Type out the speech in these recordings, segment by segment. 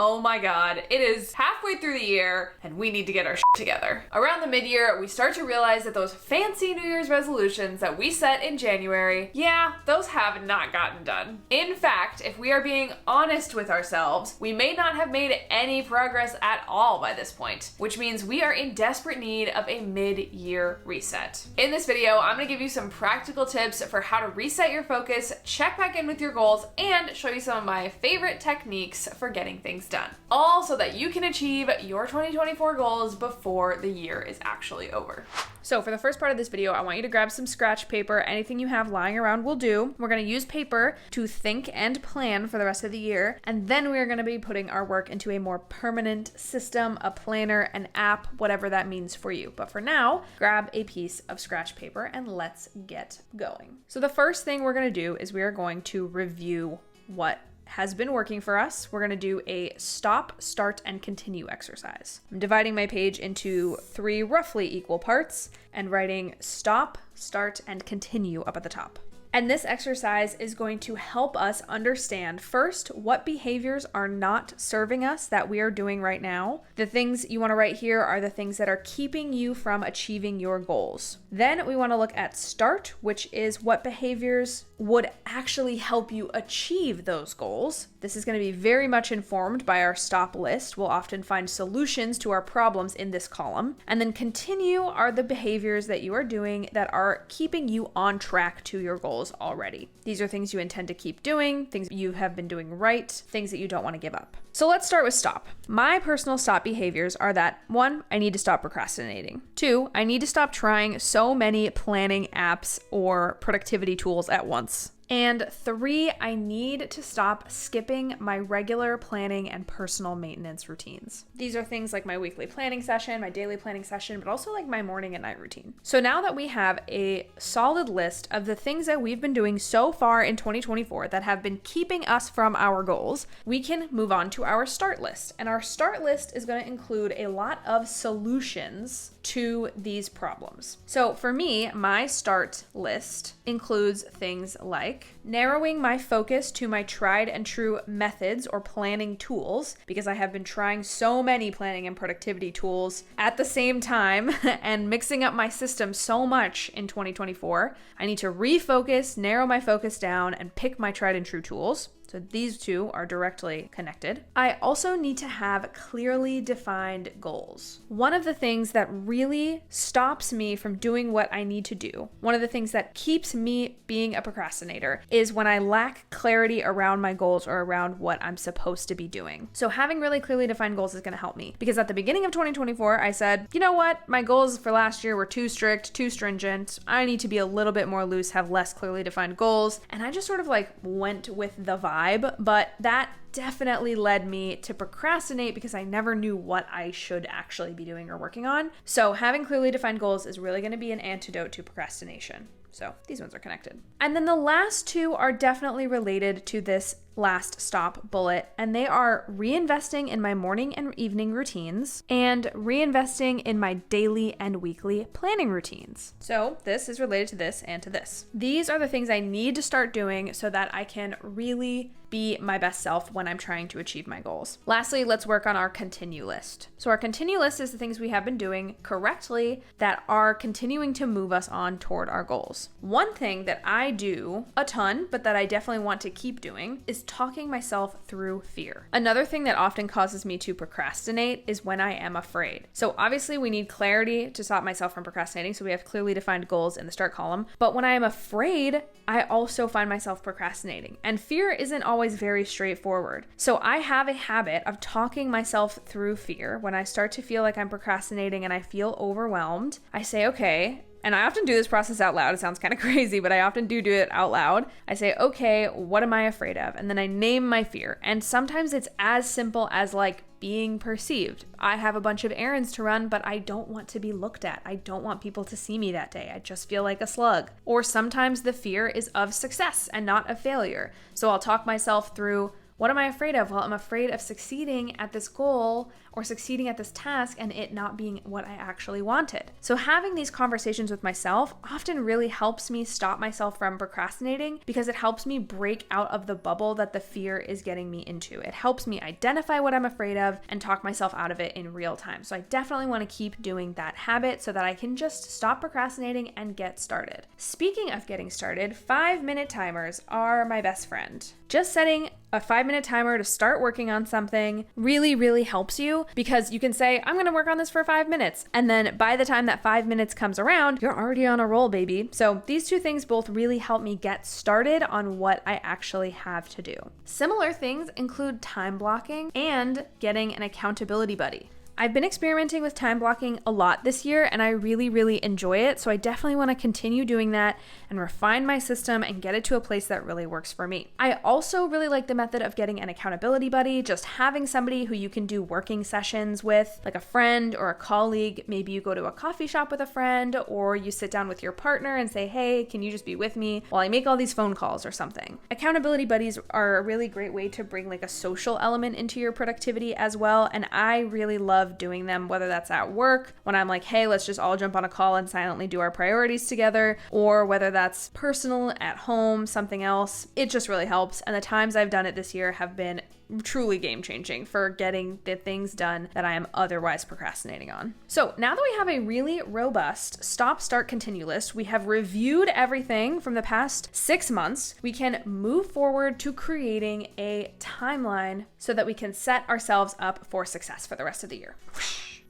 Oh my God, it is halfway through the year and we need to get our shit together. Around the mid-year, we start to realize that those fancy New Year's resolutions that we set in January, yeah, those have not gotten done. In fact, if we are being honest with ourselves, we may not have made any progress at all by this point, which means we are in desperate need of a mid-year reset. In this video, I'm gonna give you some practical tips for how to reset your focus, check back in with your goals, and show you some of my favorite techniques for getting things done. All so that you can achieve your 2024 goals before the year is actually over. So for the first part of this video, I want you to grab some scratch paper. Anything you have lying around will do. We're gonna use paper to think and plan for the rest of the year, and then we're gonna be putting our work into a more permanent system, a planner, an app, whatever that means for you. But for now, grab a piece of scratch paper and let's get going. So the first thing we're gonna do is we are going to review what has been working for us. We're gonna do a stop, start, and continue exercise. I'm dividing my page into 3 roughly equal parts and writing stop, start, and continue up at the top. And this exercise is going to help us understand first what behaviors are not serving us that we are doing right now. The things you want to write here are the things that are keeping you from achieving your goals. Then we want to look at start, which is what behaviors would actually help you achieve those goals. This is going to be very much informed by our stop list. We'll often find solutions to our problems in this column. And then continue are the behaviors that you are doing that are keeping you on track to your goals already. These are things you intend to keep doing, things you have been doing right, things that you don't want to give up. So let's start with stop. My personal stop behaviors are that 1, I need to stop procrastinating. 2, I need to stop trying so many planning apps or productivity tools at once. And 3, I need to stop skipping my regular planning and personal maintenance routines. These are things like my weekly planning session, my daily planning session, but also like my morning and night routine. So now that we have a solid list of the things that we've been doing so far in 2024 that have been keeping us from our goals, we can move on to our start list. And our start list is going to include a lot of solutions to these problems. So for me, my start list includes things like narrowing my focus to my tried and true methods or planning tools, because I have been trying so many planning and productivity tools at the same time and mixing up my system so much in 2024. I need to refocus, narrow my focus down, and pick my tried and true tools. So these two are directly connected. I also need to have clearly defined goals. One of the things that really stops me from doing what I need to do, one of the things that keeps me being a procrastinator, is when I lack clarity around my goals or around what I'm supposed to be doing. So having really clearly defined goals is going to help me, because at the beginning of 2024, I said, you know what? My goals for last year were too strict, too stringent. I need to be a little bit more loose, have less clearly defined goals. And I just sort of like went with the vibe. But that definitely led me to procrastinate because I never knew what I should actually be doing or working on. So having clearly defined goals is really going to be an antidote to procrastination. So these ones are connected. And then the last 2 are definitely related to this last stop bullet, and they are reinvesting in my morning and evening routines and reinvesting in my daily and weekly planning routines. So this is related to this and to this. These are the things I need to start doing so that I can really be my best self when I'm trying to achieve my goals. Lastly, let's work on our continue list. So our continue list is the things we have been doing correctly that are continuing to move us on toward our goals. One thing that I do a ton, but that I definitely want to keep doing, is talking myself through fear. Another thing that often causes me to procrastinate is when I am afraid. So obviously we need clarity to stop myself from procrastinating, so we have clearly defined goals in the start column. But when I am afraid, I also find myself procrastinating. And fear isn't always very straightforward. So I have a habit of talking myself through fear. When I start to feel like I'm procrastinating and I feel overwhelmed, I say, okay, and I often do this process out loud. It sounds kind of crazy, but I often do it out loud. I say, okay, what am I afraid of? And then I name my fear. And sometimes it's as simple as like being perceived. I have a bunch of errands to run, but I don't want to be looked at. I don't want people to see me that day. I just feel like a slug. Or sometimes the fear is of success and not of failure. So I'll talk myself through What am I afraid of? Well, I'm afraid of succeeding at this goal or succeeding at this task and it not being what I actually wanted. So having these conversations with myself often really helps me stop myself from procrastinating because it helps me break out of the bubble that the fear is getting me into. It helps me identify what I'm afraid of and talk myself out of it in real time. So I definitely want to keep doing that habit so that I can just stop procrastinating and get started. Speaking of getting started, 5-minute timers are my best friend. Just setting a 5-minute timer to start working on something really helps you because you can say, I'm going to work on this for 5 minutes. And then by the time that 5 minutes comes around, you're already on a roll, baby. So these two things both really help me get started on what I actually have to do. Similar things include time blocking and getting an accountability buddy. I've been experimenting with time blocking a lot this year and I really enjoy it. So I definitely want to continue doing that and refine my system and get it to a place that really works for me. I also really like the method of getting an accountability buddy, just having somebody who you can do working sessions with, like a friend or a colleague. Maybe you go to a coffee shop with a friend or you sit down with your partner and say, hey, can you just be with me while I make all these phone calls or something? Accountability buddies are a really great way to bring like a social element into your productivity as well. And I really love doing them, whether that's at work when I'm like, hey, let's just all jump on a call and silently do our priorities together, or whether that's personal at home, something else. It just really helps. And the times I've done it this year have been truly game-changing for getting the things done that I am otherwise procrastinating on. So now that we have a really robust stop, start, continue list, we have reviewed everything from the past 6 months, we can move forward to creating a timeline so that we can set ourselves up for success for the rest of the year.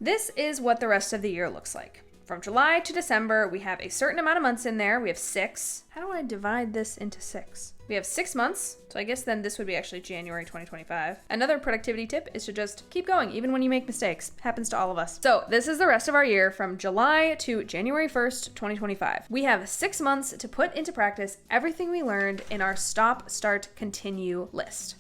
This is what the rest of the year looks like. From July to December, we have a certain amount of months in there. We have 6. How do I divide this into 6? We have 6 months, so I guess then this would be actually January 2025. Another productivity tip is to just keep going, even when you make mistakes. Happens to all of us. So this is the rest of our year from July to January 1st, 2025. We have 6 months to put into practice everything we learned in our stop, start, continue list.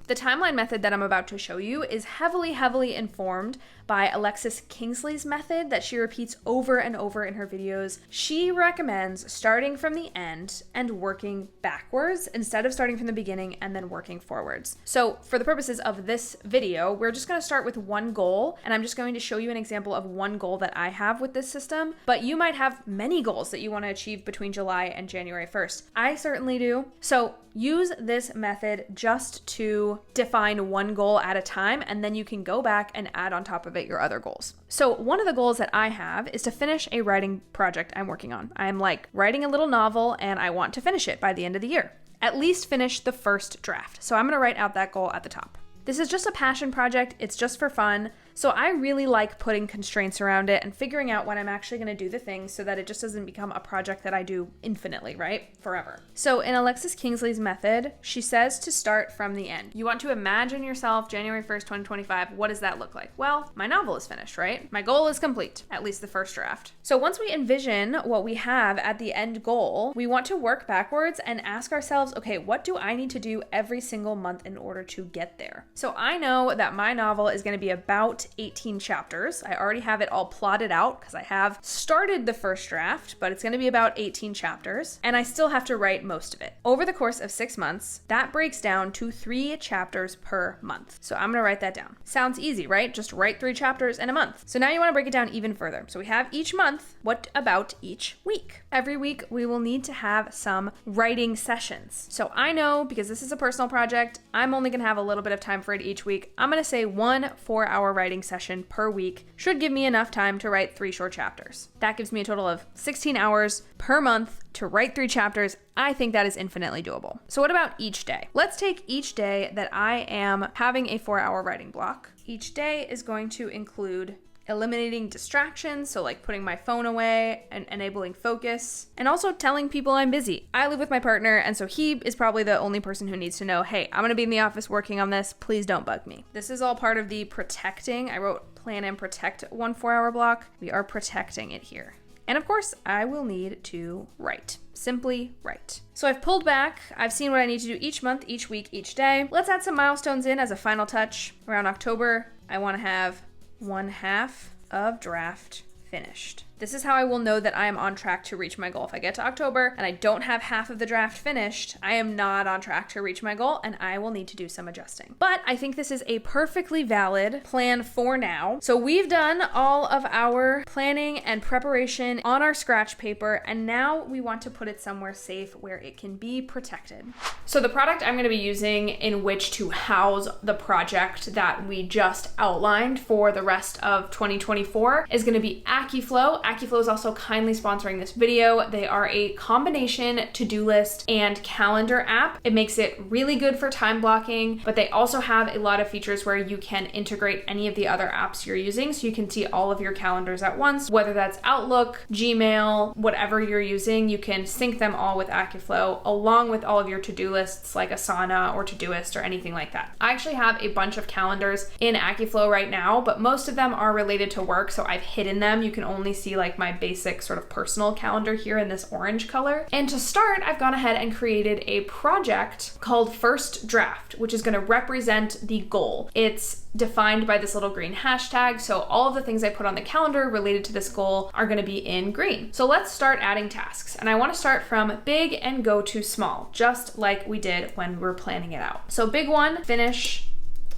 The timeline method that I'm about to show you is heavily informed by Alexis Kingsley's method that she repeats over and over in her videos. She recommends starting from the end and working backwards instead of starting from the beginning and then working forwards. So for the purposes of this video, we're just going to start with one goal, and I'm just going to show you an example of one goal that I have with this system, but you might have many goals that you want to achieve between July and January 1st. I certainly do. So use this method just to define one goal at a time, and then you can go back and add on top of it your other goals. So one of the goals that I have is to finish a writing project I'm working on. I'm like writing a little novel and I want to finish it by the end of the year. At least finish the first draft. So I'm going to write out that goal at the top. This is just a passion project. It's just for fun. So I really like putting constraints around it and figuring out when I'm actually going to do the thing so that it just doesn't become a project that I do infinitely, right? Forever. So in Alexis Kingsley's method, she says to start from the end. You want to imagine yourself January 1st, 2025. What does that look like? Well, my novel is finished, right? My goal is complete, at least the first draft. So once we envision what we have at the end goal, we want to work backwards and ask ourselves, okay, what do I need to do every single month in order to get there? So I know that my novel is going to be about 18 chapters. I already have it all plotted out because I have started the first draft, but it's going to be about 18 chapters, and I still have to write most of it. Over the course of 6 months, that breaks down to 3 chapters per month. So I'm going to write that down. Sounds easy, right? Just write 3 chapters in a month. So now you want to break it down even further. So we have each month. What about each week? Every week we will need to have some writing sessions. So I know, because this is a personal project, I'm only going to have a little bit of time for it each week. I'm going to say 1 4-hour writing session per week should give me enough time to write 3 short chapters. That gives me a total of 16 hours per month to write 3 chapters. I think that is infinitely doable. So what about each day? Let's take each day that I am having a 4-hour writing block. Each day is going to include eliminating distractions, so like putting my phone away and enabling focus, and also telling people I'm busy. I live with my partner, and so he is probably the only person who needs to know, hey, I'm gonna be in the office working on this, please don't bug me. This is all part of the protecting. I wrote plan and protect 1 4-hour block. We are protecting it here. And of course, I will need to write. Simply write. So I've pulled back. I've seen what I need to do each month, each week, each day. Let's add some milestones in as a final touch. Around October, I want to have 1/2 of draft finished. This is how I will know that I am on track to reach my goal. If I get to October and I don't have half of the draft finished, I am not on track to reach my goal and I will need to do some adjusting. But I think this is a perfectly valid plan for now. So we've done all of our planning and preparation on our scratch paper, and now we want to put it somewhere safe where it can be protected. So the product I'm going to be using in which to house the project that we just outlined for the rest of 2024 is going to be AccuFlow. AccuFlow is also kindly sponsoring this video. They are a combination to-do list and calendar app. It makes it really good for time blocking, but they also have a lot of features where you can integrate any of the other apps you're using, so you can see all of your calendars at once, whether that's Outlook, Gmail, whatever you're using, you can sync them all with AccuFlow along with all of your to-do lists like Asana or Todoist or anything like that. I actually have a bunch of calendars in AccuFlow right now, but most of them are related to work, so I've hidden them. You can only see like my basic sort of personal calendar here in this orange color. And to start, I've gone ahead and created a project called First Draft, which is going to represent the goal. It's defined by this little green hashtag, so all of the things I put on the calendar related to this goal are going to be in green. So let's start adding tasks, and I want to start from big and go to small, just like we did when we were planning it out. So big one, finish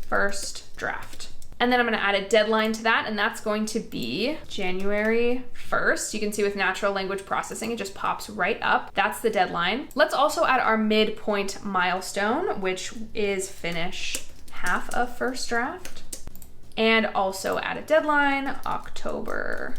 first draft. And then I'm going to add a deadline to that, and that's going to be January 1st. You can see with natural language processing, it just pops right up. That's the deadline. Let's also add our midpoint milestone, which is finish half of first draft. And also add a deadline, October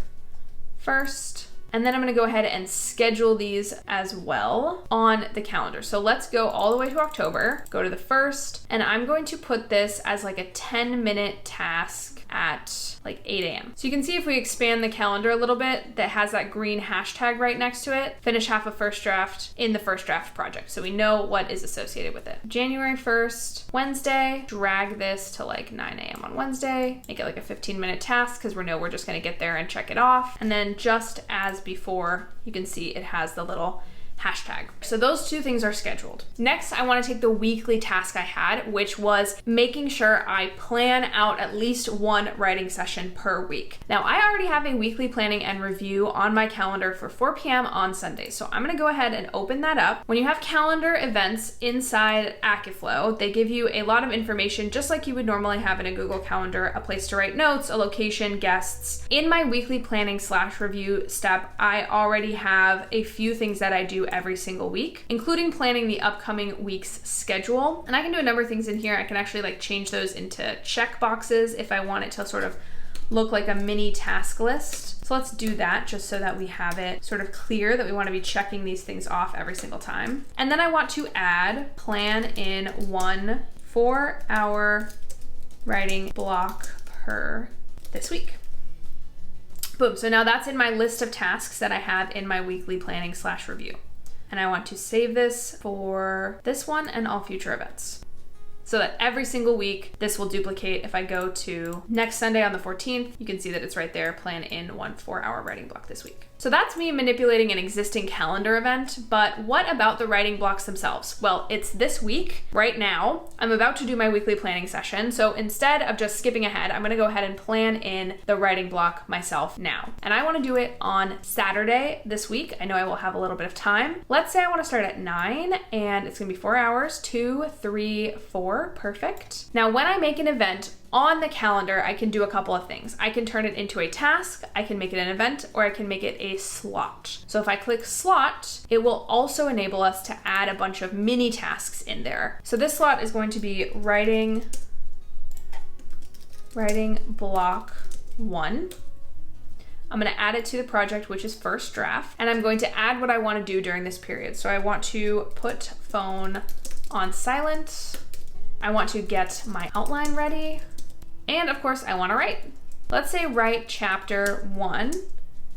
1st. And then I'm gonna go ahead and schedule these as well on the calendar. So let's go all the way to October, go to the 1st, and I'm going to put this as like a 10-minute task at like 8 a.m. So you can see if we expand the calendar a little bit, that has that green hashtag right next to it, finish half of first draft in the first draft project. So we know what is associated with it. January 1st, Wednesday, drag this to like 9 a.m. on Wednesday, make it like a 15-minute task because we know we're just gonna get there and check it off. And then just as before, you can see it has the little hashtag. So those two things are scheduled. Next, I want to take the weekly task I had, which was making sure I plan out at least one writing session per week. Now, I already have a weekly planning and review on my calendar for 4 p.m. on Sunday. So I'm going to go ahead and open that up. When you have calendar events inside AccuFlow, they give you a lot of information just like you would normally have in a Google Calendar, a place to write notes, a location, guests. In my weekly planning / review step, I already have a few things that I do every single week, including planning the upcoming week's schedule. And I can do a number of things in here. I can actually like change those into check boxes if I want it to sort of look like a mini task list. So let's do that just so that we have it sort of clear that we want to be checking these things off every single time. And then I want to add plan in 1 4-hour writing block per this week. Boom. So now that's in my list of tasks that I have in my weekly planning / review. And I want to save this for this one and all future events, so that every single week this will duplicate. If I go to next Sunday on the 14th, you can see that it's right there, plan in 1 4-hour writing block this week. So that's me manipulating an existing calendar event, but what about the writing blocks themselves? Well, it's this week, right now. I'm about to do my weekly planning session, so instead of just skipping ahead, I'm gonna go ahead and plan in the writing block myself now. And I wanna do it on Saturday this week. I know I will have a little bit of time. Let's say I wanna start at 9, and it's gonna be 4 hours, 2, 3, 4, perfect. Now, when I make an event on the calendar, I can do a couple of things. I can turn it into a task, I can make it an event, or I can make it a slot. So if I click slot, it will also enable us to add a bunch of mini tasks in there. So this slot is going to be writing block 1. I'm going to add it to the project, which is first draft, and I'm going to add what I want to do during this period. So I want to put phone on silent. I want to get my outline ready. And of course, I want to write. Let's say write chapter 1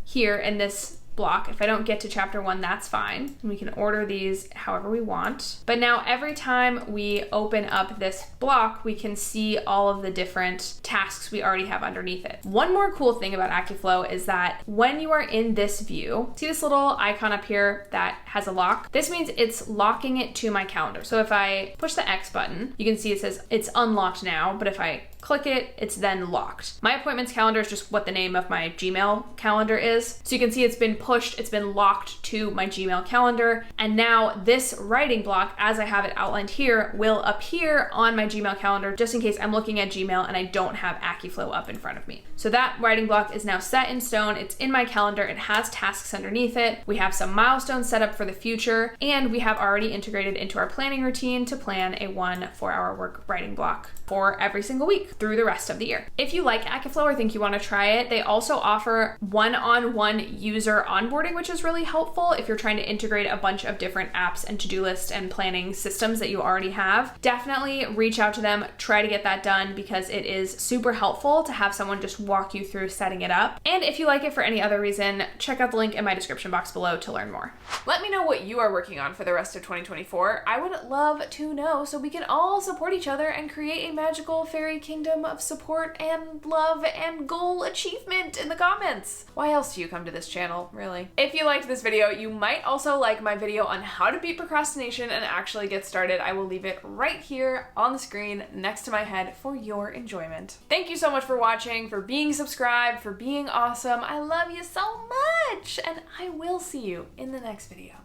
here in this block. If I don't get to chapter 1, that's fine. We can order these however we want. But now every time we open up this block, we can see all of the different tasks we already have underneath it. One more cool thing about AccuFlow is that when you are in this view, see this little icon up here that has a lock? This means it's locking it to my calendar. So if I push the X button, you can see it says it's unlocked now, but if I click it, it's then locked. My appointments calendar is just what the name of my Gmail calendar is. So you can see it's been pushed, it's been locked to my Gmail calendar. And now this writing block, as I have it outlined here, will appear on my Gmail calendar just in case I'm looking at Gmail and I don't have AccuFlow up in front of me. So that writing block is now set in stone. It's in my calendar. It has tasks underneath it. We have some milestones set up for the future, and we have already integrated into our planning routine to plan a 1 4-hour work writing block for every single week through the rest of the year. If you like AccuFlow or think you want to try it, they also offer one-on-one user onboarding, which is really helpful if you're trying to integrate a bunch of different apps and to-do lists and planning systems that you already have. Definitely reach out to them, try to get that done because it is super helpful to have someone just walk you through setting it up. And if you like it for any other reason, check out the link in my description box below to learn more. Let me know what you are working on for the rest of 2024. I would love to know so we can all support each other and create a magical fairy kingdom of support and love and goal achievement in the comments. Why else do you come to this channel, really? If you liked this video, you might also like my video on how to beat procrastination and actually get started. I will leave it right here on the screen next to my head for your enjoyment. Thank you so much for watching, for being subscribed, for being awesome. I love you so much, and I will see you in the next video.